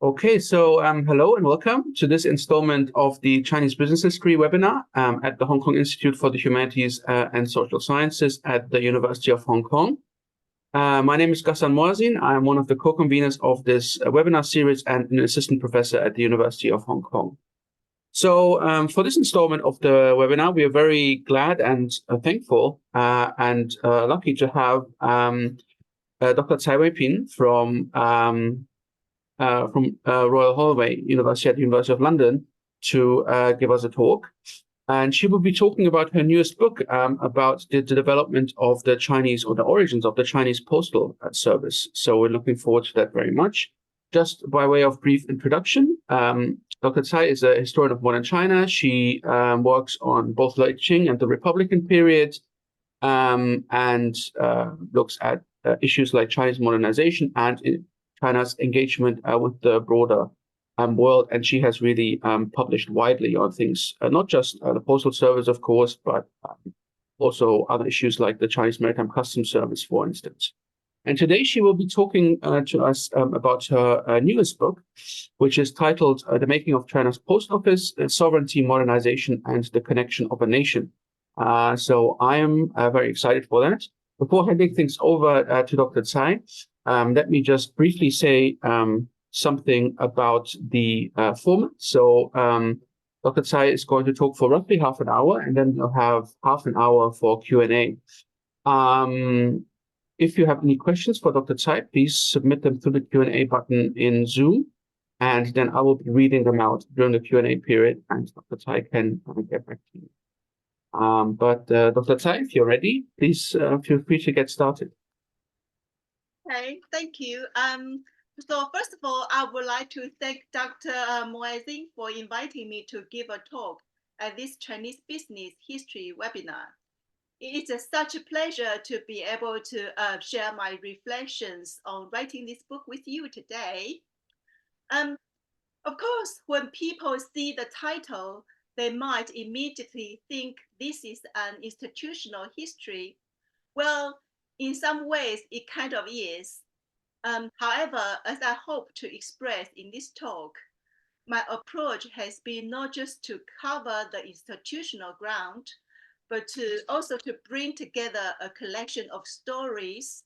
Okay, so hello and welcome to this installment of the Chinese Business History webinar at the Hong Kong Institute for the Humanities and Social Sciences at the University of Hong Kong. My name is Ghassan Moazin. I'm one of the co-conveners of this webinar series and an assistant professor at the University of Hong Kong. So for this installment of the webinar, we are very glad and thankful and lucky to have Dr. Tsai Weipin from Royal Holloway University at the University of London to give us a talk. And she will be talking about her newest book about the development of the Chinese, or the origins of the Chinese postal service. So we're looking forward to that very much. Just by way of brief introduction, Dr. Tsai is a historian of modern China. She works on both late Qing and the Republican period, and looks at issues like Chinese modernization and China's engagement with the broader world. And she has really published widely on things, not just the Postal Service, of course, but also other issues like the Chinese Maritime Customs Service, for instance. And today she will be talking to us about her newest book, which is titled The Making of China's Post Office, Sovereignty, Modernization, and the Connection of a Nation. So I am very excited for that. Before handing things over to Dr. Tsai, let me just briefly say something about the format. So Dr. Tsai is going to talk for roughly half an hour, and then we'll have half an hour for Q&A. If you have any questions for Dr. Tsai, please submit them through the Q&A button in Zoom, and then I will be reading them out during the Q&A period, and Dr. Tsai can get back to you. But Dr. Tsai, if you're ready, please feel free to get started. Okay, thank you. So first of all, I would like to thank Dr. Moazin for inviting me to give a talk at this Chinese business history webinar. It is such a pleasure to be able to share my reflections on writing this book with you today. Of course, when people see the title, they might immediately think this is an institutional history. Well, in some ways, it kind of is. However, as I hope to express in this talk, my approach has been not just to cover the institutional ground, but also to bring together a collection of stories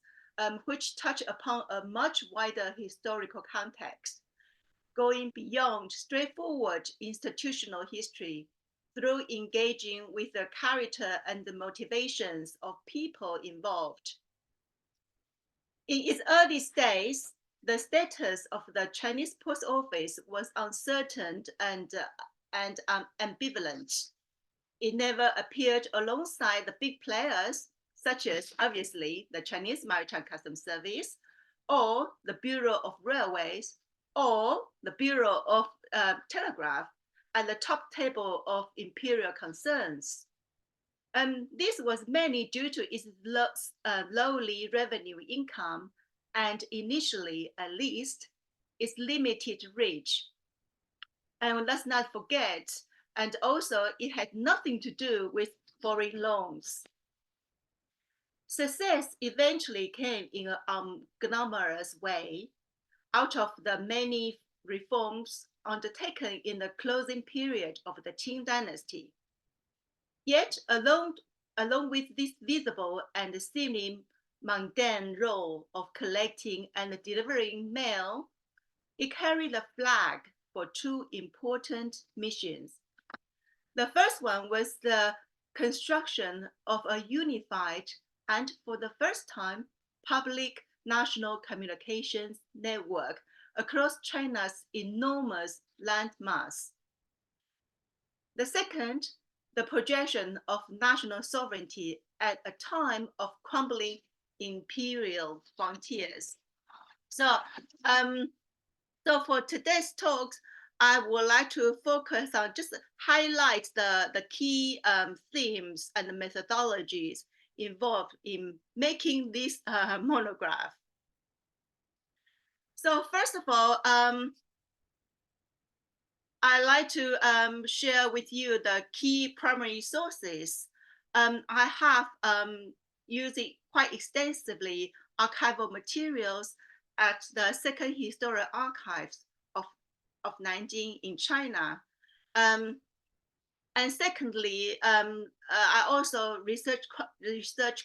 which touch upon a much wider historical context, going beyond straightforward institutional history through engaging with the character and the motivations of people involved. In its early days, the status of the Chinese post office was uncertain and ambivalent. It never appeared alongside the big players, such as obviously the Chinese Maritime Customs Service, or the Bureau of Railways, or the Bureau of Telegraph, at the top table of imperial concerns. This was mainly due to its lowly revenue income and initially, at least, its limited reach. And let's not forget, and also it had nothing to do with foreign loans. Success eventually came in an glamorous way out of the many reforms undertaken in the closing period of the Qing dynasty. Yet, along with this visible and seemingly mundane role of collecting and delivering mail, it carried a flag for two important missions. The first one was the construction of a unified and, for the first time, public national communications network across China's enormous landmass. The second, the projection of national sovereignty at a time of crumbling imperial frontiers. So for today's talks, I would like to focus on just highlight the key themes and methodologies involved in making this monograph. So first of all, I'd like to share with you the key primary sources. I have used it quite extensively archival materials at the Second Historical Archives of of Nanjing in China. And secondly, I also researched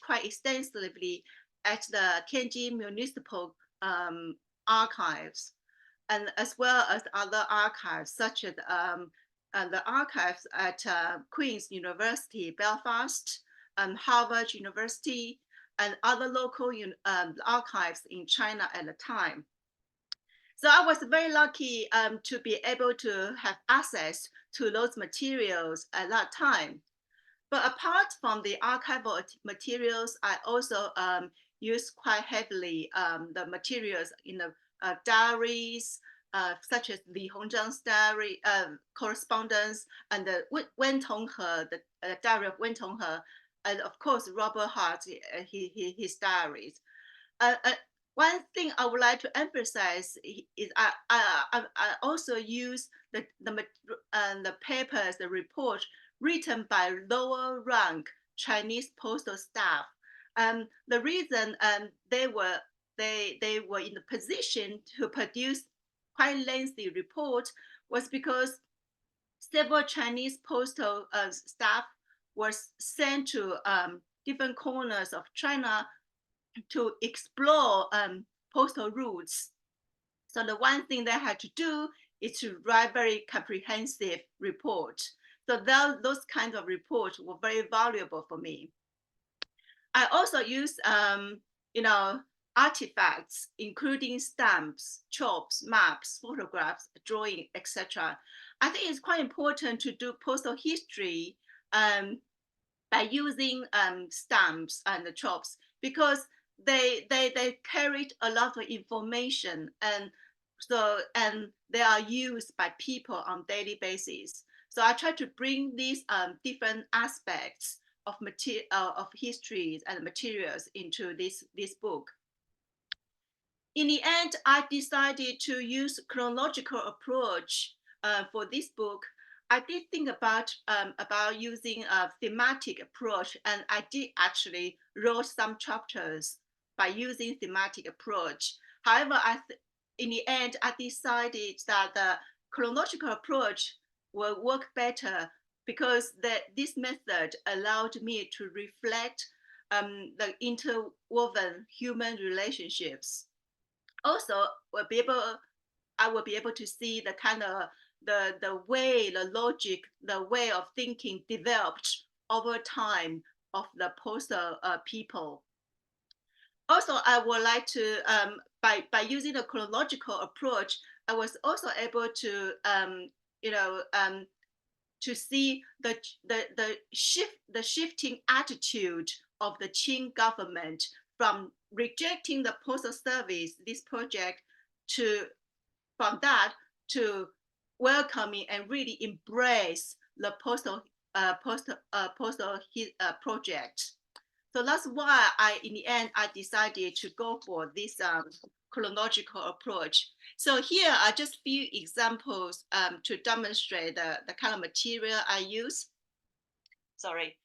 quite extensively at the Tianjin Municipal Archives, and as well as other archives, such as the archives at Queen's University, Belfast, Harvard University, and other local archives in China at the time. So I was very lucky to be able to have access to those materials at that time. But apart from the archival materials, I also use quite heavily the materials in the diaries, such as Li Hongzhang's diary correspondence, and the Wen Tonghe, the diary of Wen Tonghe, and of course Robert Hart, his diaries. One thing I would like to emphasize is I also use the papers, the report written by lower rank Chinese postal staff. The reason they were in the position to produce quite lengthy report was because several Chinese postal staff was sent to different corners of China to explore postal routes. So the one thing they had to do is to write very comprehensive report. So those kinds of reports were very valuable for me. I also use, artifacts, including stamps, chalks, maps, photographs, drawing, etc. I think it's quite important to do postal history by using stamps and the chalks, because they carried a lot of information, and they are used by people on daily basis. So I try to bring these different aspects of histories and materials into this book. In the end, I decided to use chronological approach for this book. I did think about using a thematic approach, and I did actually wrote some chapters by using thematic approach. However, in the end, I decided that the chronological approach will work better because this method allowed me to reflect the interwoven human relationships. Also, I will be able to see the kind of the way, the logic, the way of thinking developed over time of the postal people. Also, I would like to, by using a chronological approach, I was also able to, to see the shifting attitude of the Qing government from rejecting the postal service, this project, from that to welcoming and really embrace the postal project. So that's why in the end, I decided to go for this chronological approach. So here are just few examples to demonstrate the kind of material I use. Sorry.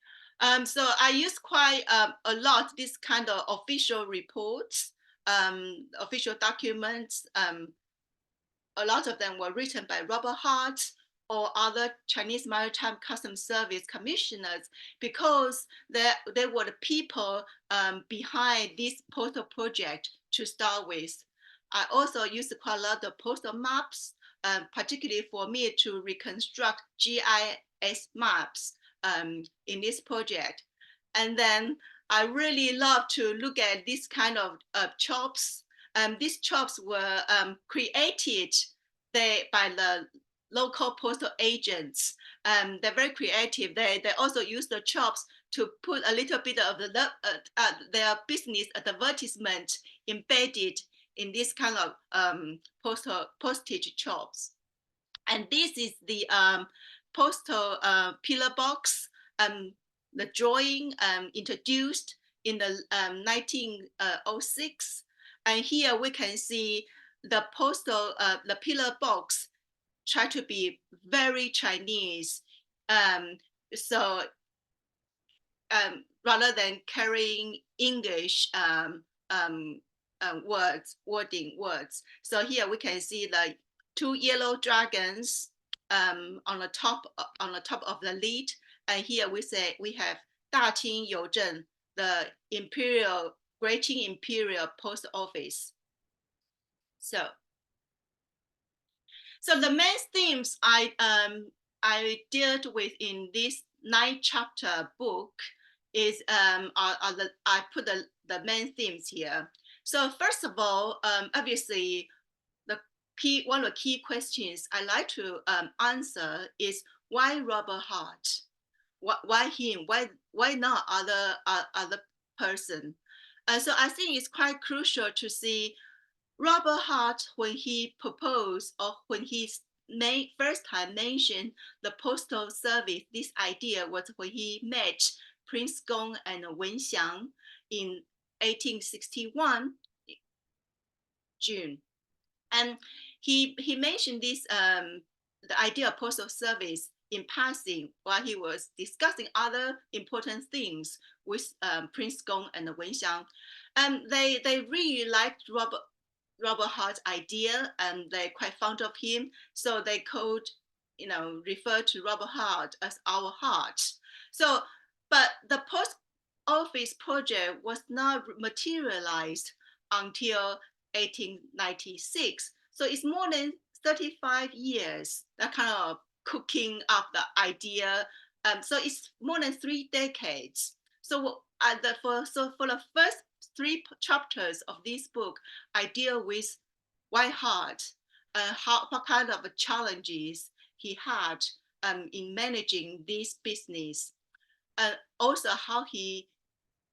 So I use quite a lot this kind of official reports, official documents. A lot of them were written by Robert Hart or other Chinese Maritime Customs Service commissioners, because they were the people behind this postal project to start with. I also used quite a lot of postal maps, particularly for me to reconstruct GIS maps in this project. And then I really love to look at this kind of chops. These chops were created by the local postal agents. They're very creative. They also use the chops to put a little bit of their business advertisement embedded in this kind of postage chops. And this is the postal pillar box, the drawing introduced in the 1906. And here we can see the postal, the pillar box try to be very Chinese. So rather than carrying English words. So here we can see the two yellow dragons on the top of the lid, and here we have 大清邮政, the Great Qing Imperial Post Office. So the main themes I dealt with in this 9-chapter book is I put the main themes here. So first of all, obviously, one of the key questions I like to answer is why Robert Hart? Why him? Why not other person? So I think it's quite crucial to see Robert Hart when he proposed, or when he first time mentioned the postal service. This idea was when he met Prince Gong and Wen Xiang in 1861 June. And he mentioned this the idea of postal service in passing while he was discussing other important things with Prince Gong and Wen Xiang. And they really liked Robert Hart's idea, and they're quite fond of him. So they refer to Robert Hart as our Hart. So, but the post office project was not materialized until 1896. So it's more than 35 years that kind of cooking up the idea. So it's more than 3 decades. So for the first 3 chapters of this book, I deal with White Hart, what kind of challenges he had in managing this business, and also how he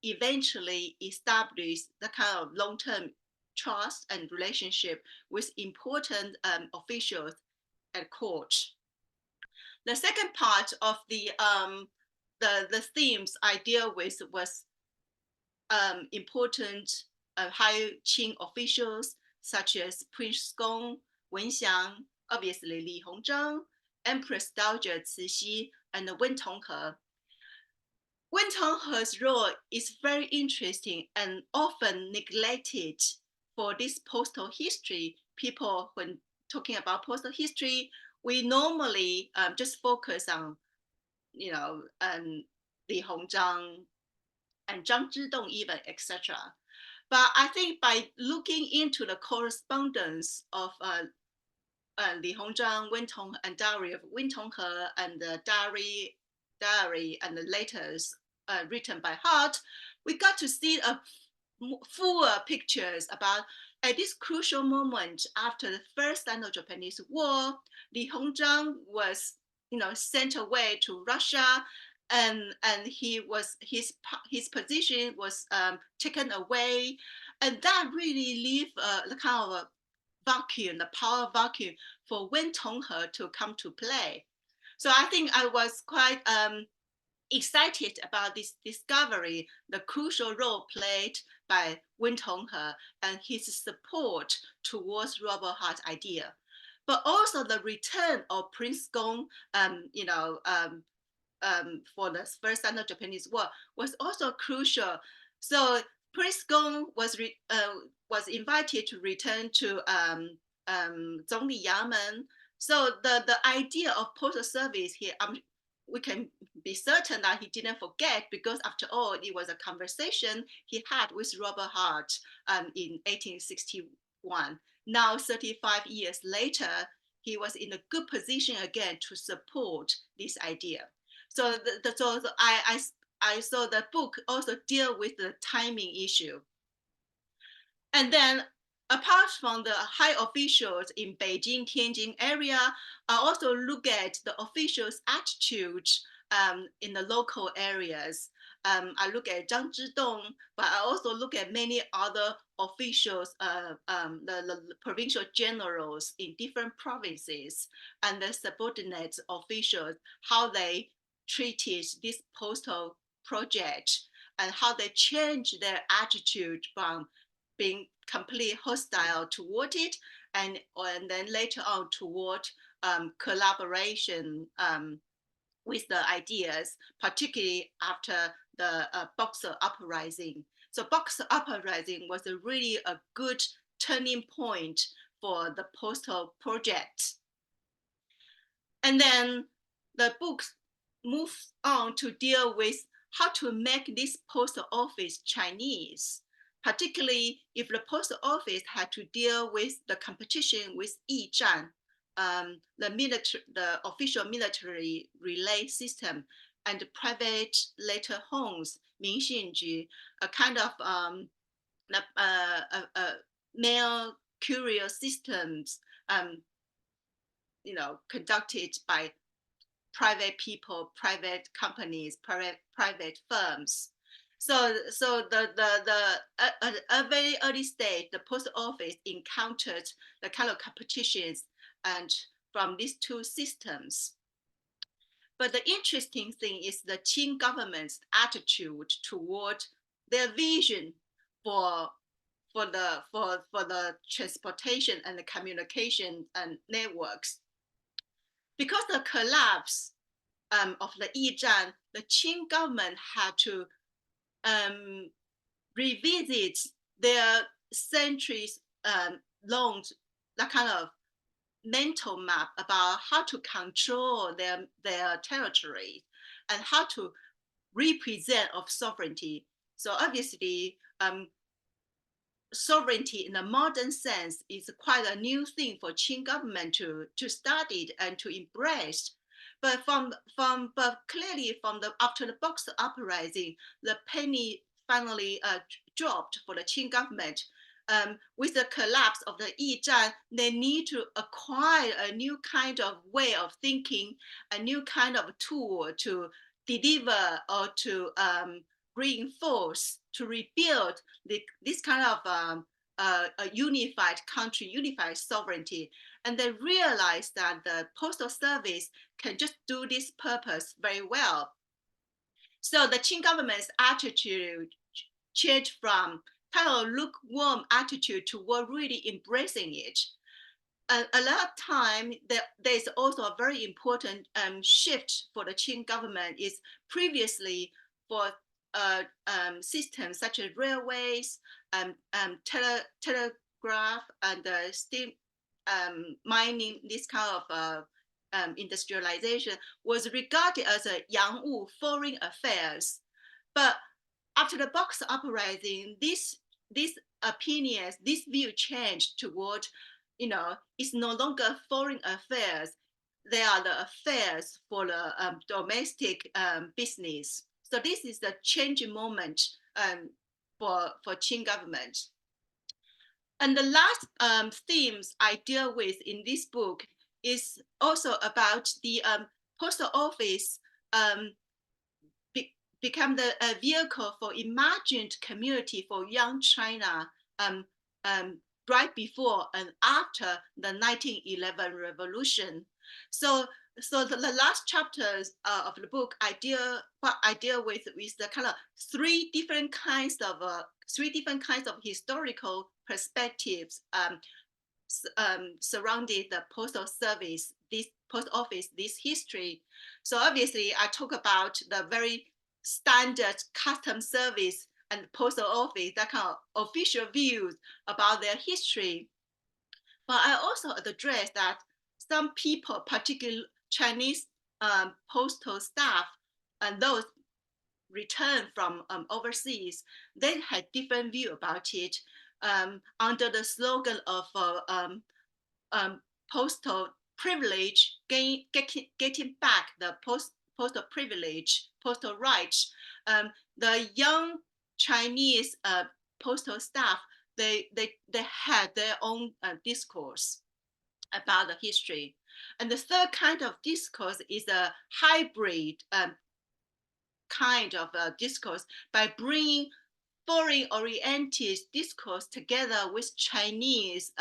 eventually established the kind of long-term trust and relationship with important officials at court. The second part of the themes I deal with was important high Qing officials such as Prince Gong, Wen Xiang, obviously Li Hongzhang, Empress Dowager Cixi, and Wen Tonghe. Wen Tonghe's role is very interesting and often neglected for this postal history. People, when talking about postal history, we normally just focus on, Li Hongzhang and Zhang Zhidong even, etc. But I think by looking into the correspondence of Li Hongzhang, Wen Tonghe, and diary of Wen Tonghe, and the diary and the letters written by Hart, we got to see a fuller pictures about at this crucial moment after the First Sino-Japanese War, Li Hongzhang was sent away to Russia, and his position was taken away, and that really left the kind of a vacuum, the power vacuum for Wen Tonghe to come to play. So I think I was quite excited about this discovery, the crucial role played by Wen Tonghe and his support towards Robert Hart's idea, but also the return of Prince Gong, for the First Sino-Japanese War was also crucial. So Prince Gong was invited to return to Zhongli Yamen. So the idea of postal service here, we can be certain that he didn't forget, because after all, it was a conversation he had with Robert Hart in 1861. Now, 35 years later, he was in a good position again to support this idea. So I saw the book also deal with the timing issue. And then apart from the high officials in Beijing, Tianjin area, I also look at the officials' attitude in the local areas. I look at Zhang Zhidong, but I also look at many other officials, the provincial generals in different provinces, and the subordinate officials, how they treated this postal project and how they changed their attitude from being completely hostile toward it, and then later on toward collaboration with the ideas, particularly after the Boxer Uprising. So Boxer Uprising was really a good turning point for the postal project. And then the book moves on to deal with how to make this postal office Chinese, particularly if the post office had to deal with the competition with Yizhan, the official military relay system, and private letter homes, 明信局, a kind of mail courier systems, conducted by private people, private companies, private firms. So at a very early stage, the post office encountered the kind of competitions and from these two systems. But the interesting thing is the Qing government's attitude toward their vision for the transportation and the communication and networks. Because the collapse of the Yizhan, the Qing government had to revisit their centuries long that kind of mental map about how to control their territory and how to represent of sovereignty. So obviously, sovereignty in a modern sense is quite a new thing for Qing government to study and to embrace. But clearly after the Boxer Uprising, the penny finally dropped for the Qing government. With the collapse of the Yizhan, they need to acquire a new kind of way of thinking, a new kind of tool to deliver or to reinforce, to rebuild this kind of a unified country, unified sovereignty. And they realized that the postal service can just do this purpose very well. So the Qing government's attitude changed from kind of lukewarm attitude toward really embracing it. A lot of time, there's also a very important shift for the Qing government is previously for systems such as railways, telegraph, and steam mining, this kind of industrialization was regarded as a Yangwu foreign affairs. But after the Boxer Uprising, this opinions, this view changed toward, it's no longer foreign affairs. They are the affairs for the domestic business. So this is the changing moment for Qing government. And the last themes I deal with in this book is also about the postal office become the vehicle for imagined community for young China right before and after the 1911 revolution. So the last chapters of the book, what I deal with is the kind of three different kinds of historical perspectives surrounding the postal service, this post office, this history. So obviously, I talk about the very standard custom service and postal office, that kind of official views about their history. But I also address that some people, particularly Chinese postal staff and those returned from overseas, they had different view about it under the slogan of postal privilege, getting back the postal privilege, postal rights. The young Chinese postal staff, they had their own discourse about the history. And the third kind of discourse is a hybrid kind of discourse by bringing foreign-oriented discourse together with Chinese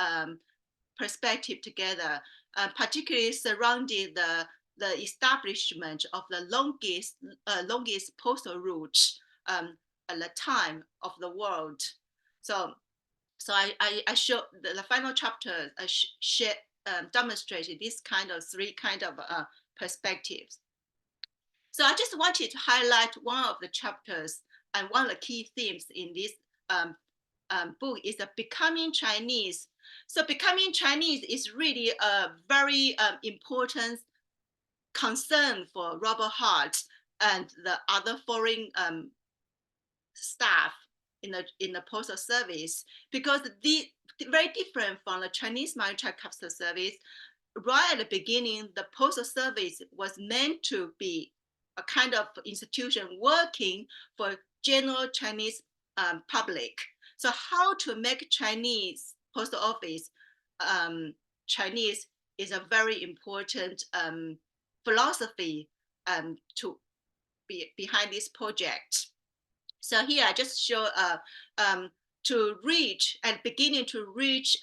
perspective together, particularly surrounding the establishment of the longest postal route at the time of the world. So I show the final chapter demonstrated this kind of three kind of perspectives. So I just wanted to highlight one of the chapters and one of the key themes in this book is Becoming Chinese. So Becoming Chinese is really a very important concern for Robert Hart and the other foreign staff in the postal service, because the very different from the Chinese maritime customs service. Right at the beginning, the postal service was meant to be a kind of institution working for general Chinese public. So how to make Chinese postal office Chinese is a very important philosophy to be behind this project. So here I just show to reach and beginning to reach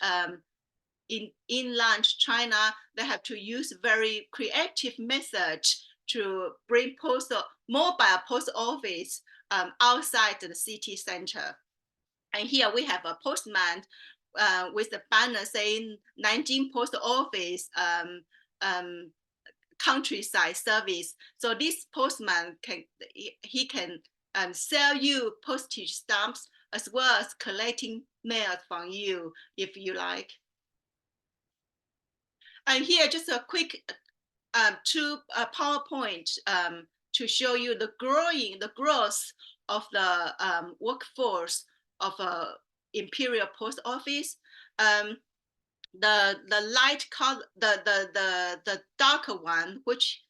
in inland China, they have to use very creative methods to bring mobile post office outside the city center. And here we have a postman with a banner saying Nanjing Post Office countryside service. So this postman can sell you postage stamps as well as collecting mail from you if you like. And here just a quick PowerPoint to show you the growth of the workforce of Imperial Post Office. The light color, the darker one, which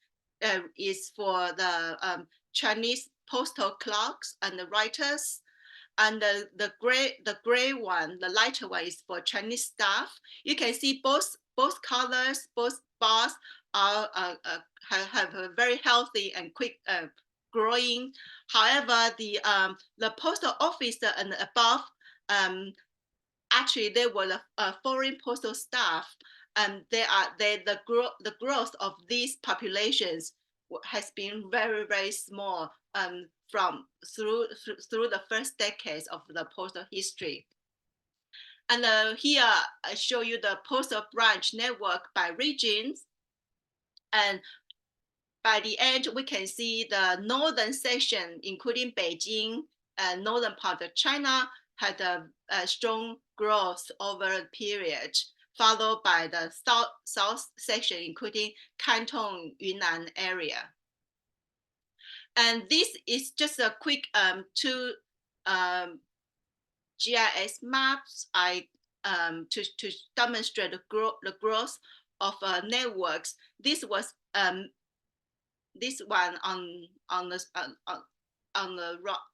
is for the Chinese postal clerks and the writers, and the gray one, the lighter one, is for Chinese staff. You can see both colors, both bars are have a very healthy and quick growing. However, the postal officer and above, actually they were the foreign postal staff, and the growth of these populations has been very, very small from through the first decades of the postal history. And here I show you the postal branch network by regions. And by the end, we can see the northern section, including Beijing and northern part of China, had a strong growth over a period, followed by the south section, including Canton, Yunnan area. And this is just a quick two GIS maps to demonstrate the growth of networks. This was this one on the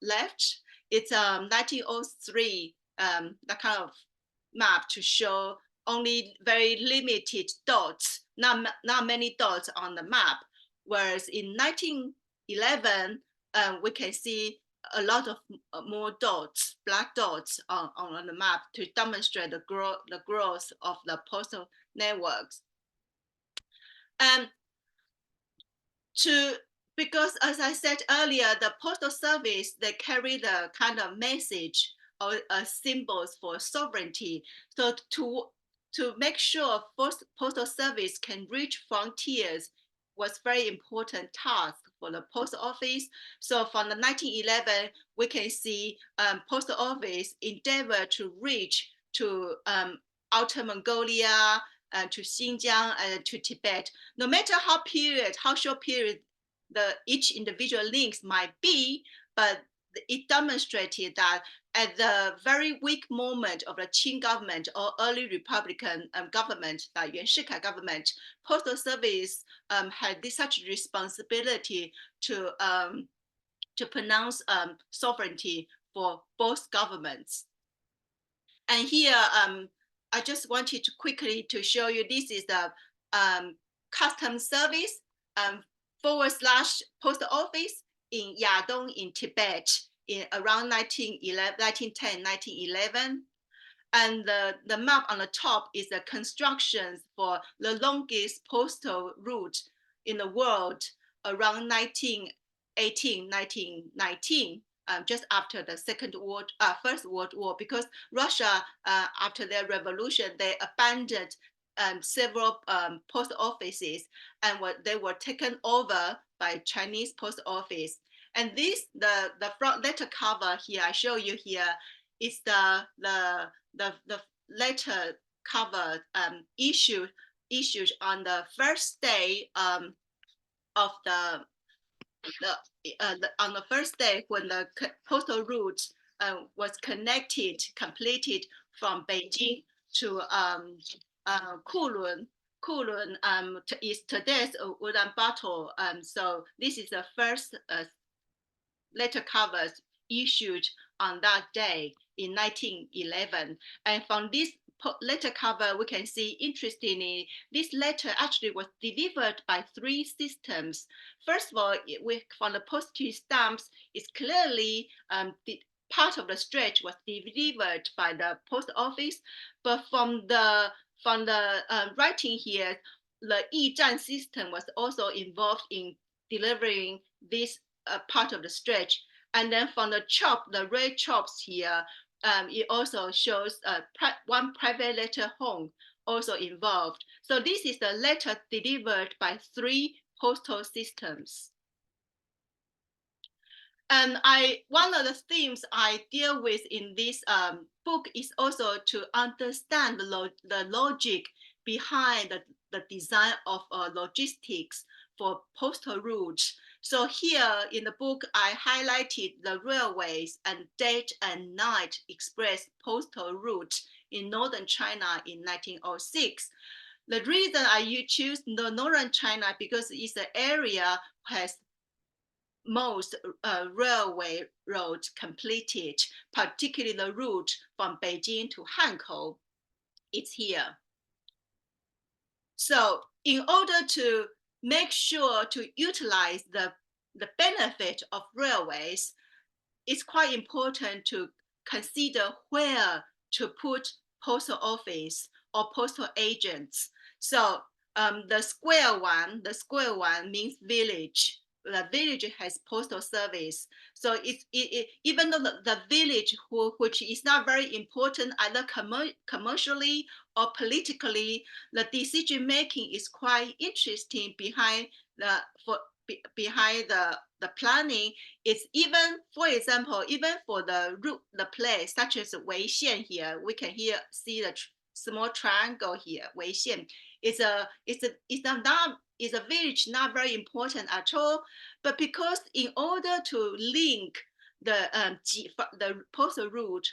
left. It's 1903 the kind of map to show only very limited dots, not many dots on the map. Whereas in 1911, we can see a lot of more dots, black dots on the map to demonstrate the growth of the postal networks. Because as I said earlier, the postal service, they carry the kind of message or symbols for sovereignty. So to make sure postal service can reach frontiers was very important task for the post office. So from the 1911, we can see postal office endeavor to reach to Outer Mongolia, to Xinjiang, and to Tibet. No matter how short period each individual links might be, but it demonstrated that at the very weak moment of the Qing government or early Republican government, like Yuan Shikai government, postal service had such responsibility to pronounce sovereignty for both governments. And here, I just wanted to quickly to show you, this is the customs service / post office in Yadong in Tibet in around 1910, And the map on the top is the constructions for the longest postal route in the world around 1918, 1919. Just after the First World War, because Russia, after their revolution, they abandoned several post offices, and they were taken over by Chinese post office. And the front letter cover here, I show you here, is the letter cover issued on the first day of on the first day when the postal route was completed from Beijing to Kulun. Kulun is today's Ulaanbaatar. So this is the first letter covers issued on that day in 1911. And from this letter cover, we can see, interestingly, this letter actually was delivered by 3 systems. First of all, from the postage stamps, it's clearly part of the stretch was delivered by the post office, but from the writing here, the Yizhan system was also involved in delivering this part of the stretch. And then from the red chops here, it also shows one private letter home also involved. So this is the letter delivered by 3 postal systems. And one of the themes I deal with in this book is also to understand the logic behind the design of logistics for postal routes. So here in the book, I highlighted the railways and day and night express postal route in northern China in 1906. The reason I choose the northern China because it's the area has most railway roads completed, particularly the route from Beijing to Hankou. It's here. So in order to make sure to utilize the benefit of railways, it's quite important to consider where to put postal office or postal agents. So the square one means village. The village has postal service. So even though the village, which is not very important either commercially or politically, the decision making is quite interesting behind the planning. It's even, for example, even for the route, the place such as Weixian here, we can see the small triangle here. Weixian is a village not very important at all, but because in order to link the postal route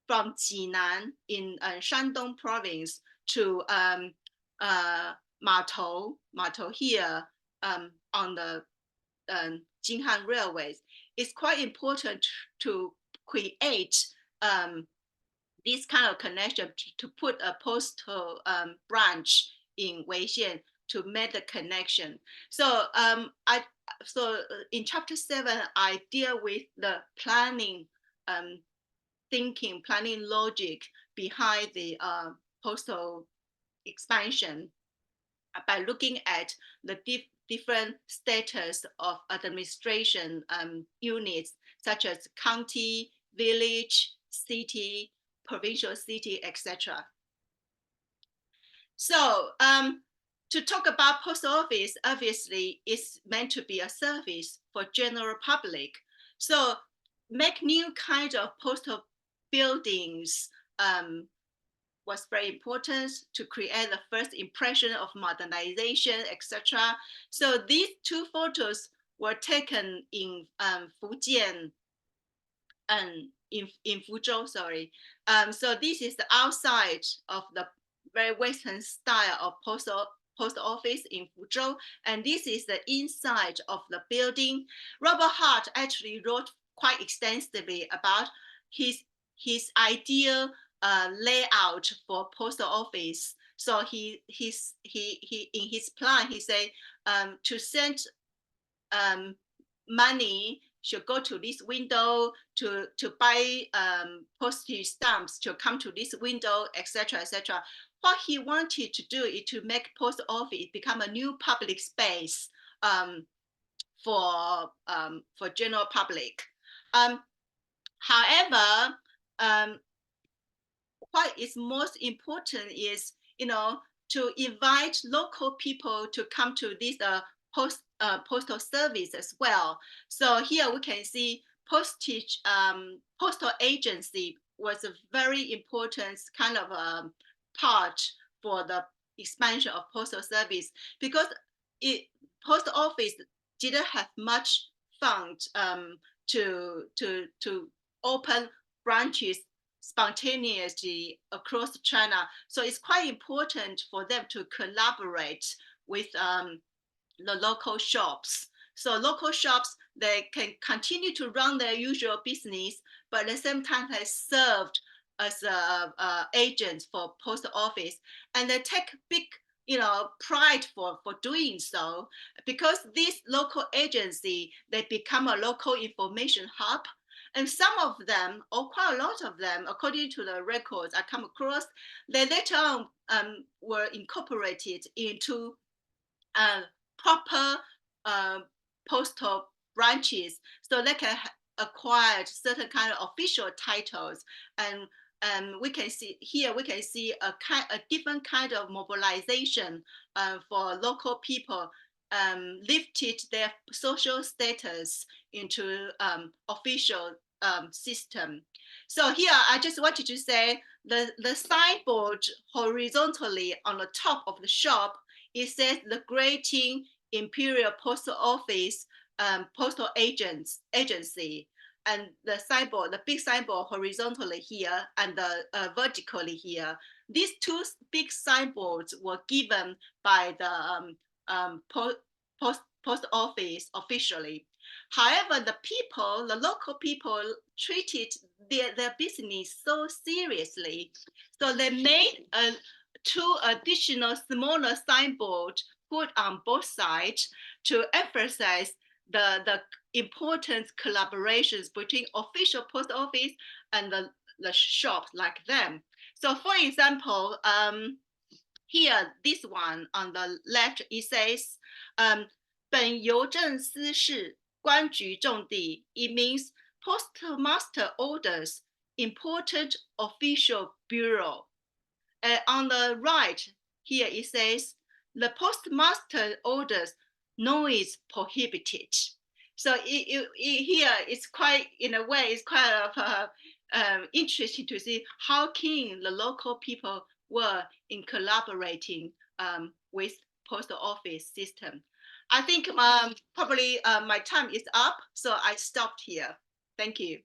from Jinan in Shandong province to Matou here on the Jinghan railways, it's quite important to create this kind of connection, to put a postal branch in Weixian to make the connection. So in chapter 7, I deal with the planning planning logic behind the postal expansion by looking at the different status of administration units, such as county, village, city, provincial city, etc. So to talk about post office, obviously, it's meant to be a service for general public. So make new kinds of postal buildings was very important to create the first impression of modernization, etc. So these 2 photos were taken in Fujian and in Fuzhou, sorry. So this is the outside of the very Western style of post office in Fuzhou, and this is the inside of the building. Robert Hart actually wrote quite extensively about his ideal layout for postal office. So he in his plan, he said to send money should go to this window, to buy postage stamps to come to this window, etc., etc. What he wanted to do is to make post office become a new public space for general public. However, what is most important is, to invite local people to come to this postal service as well. So here we can see postal agency was a very important kind of part for the expansion of postal service, because post office didn't have much fund to open branches spontaneously across China. So it's quite important for them to collaborate with the local shops. So local shops, they can continue to run their usual business, but at the same time they served as agents for post office, and they take big pride for doing so, because this local agency, they become a local information hub. And some of them, or quite a lot of them, according to the records I come across, they later on were incorporated into proper postal branches, so they can acquire certain kind of official titles. And we can see here, we can see a different kind of mobilization for local people, lifted their social status into official system. So here I just wanted to say the signboard horizontally on the top of the shop, it says the Great Qing Imperial Postal Office Postal Agency, and the signboard, the big signboard horizontally here and the vertically here. These two big signboards were given by the post office officially. However, the local people treated their business so seriously, so they made two additional smaller signboards put on both sides to emphasize the important collaborations between official post office and the shops like them. So for example, here, this one on the left, it says, 本邮政司是官局重地. It means postmaster orders, important official bureau. On the right, here it says, the postmaster orders, noise prohibited. So here it's quite, in a way, it's quite interesting to see how keen the local people were in collaborating with postal office system. I think probably my time is up, so I stopped here. Thank you.